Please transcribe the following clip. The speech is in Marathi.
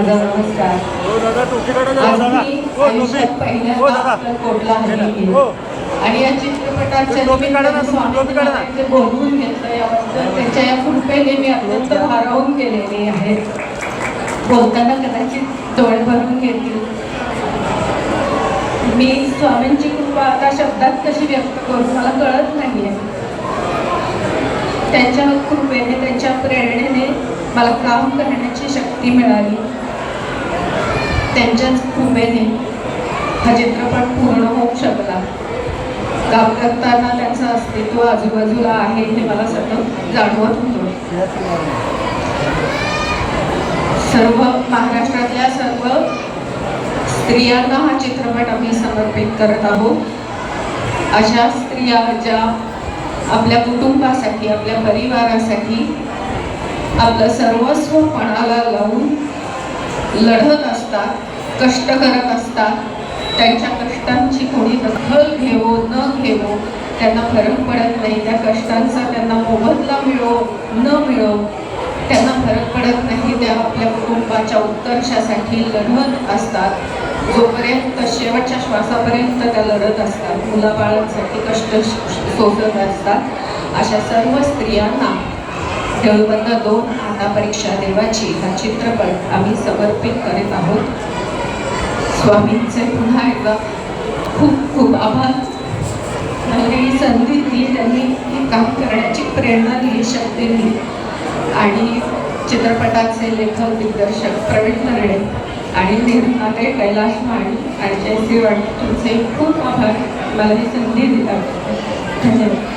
नमस्कार. आज मी आयुष्यात पहिल्यांदा कोटला हल्ली केली आणि या चित्रपटाच्या निमित्ताने स्वामी महाराजांचे बोलवून घेतलं याबद्दल त्याच्या या कृपेने मी अत्यंत भारावून गेलेली आहे. बोलताना कदाचित डोळे भरून घेतील. मी स्वामींची कृपा आता शब्दात कशी व्यक्त करू मला कळत नाहीये. त्यांच्या कृपेने त्यांच्या प्रेरणेने मला काम करण्याची शक्ती मिळाली. त्यांच्याच कृपेने हा चित्रपट पूर्ण होऊ शकला. काम करताना त्यांचं अस्तित्व आजूबाजूला आहे हे मला सतत जाणवत होतं. सर्व महाराष्ट्रातल्या सर्व स्त्रियांना हा चित्रपट आम्ही समर्पित करत आहोत. अशा स्त्रिया ज्या आपल्या कुटुंबासाठी आपल्या परिवारासाठी आपलं सर्वस्व पणाला लावून लढत असतात, कष्ट करत असतात. त्यांच्या कष्टांची कोणी दखल घेवो न घेवो त्यांना फरक पडत नाही. त्या कष्टांचा त्यांना मोबदला मिळो न मिळो त्यांना फरक पडत नाही. त्या आपल्या कुटुंबाच्या उत्कर्षासाठी लढत असतात. जोपर्यंत शेवटच्या श्वासापर्यंत त्या लढत असतात. मुलाबाळांसाठी कष्ट सोसत असतात. अशा सर्व स्त्रियांना देऊळबंद 2 आता परीक्षा देवाची हा चित्रपट आम्ही समर्पित करीत आहोत. स्वामींचे पुन्हा एकदा खूप खूप आभार. मला ही संधी दिली, त्यांनी हे काम करण्याची प्रेरणा दिली, शक्ती दिली. आणि चित्रपटाचे लेखक दिग्दर्शक प्रवीण तरडे आणि निर्माते कैलाश माळी आणि जयश्री वाणी तुमचे खूप आभार. मला ही संधी दिला. धन्यवाद.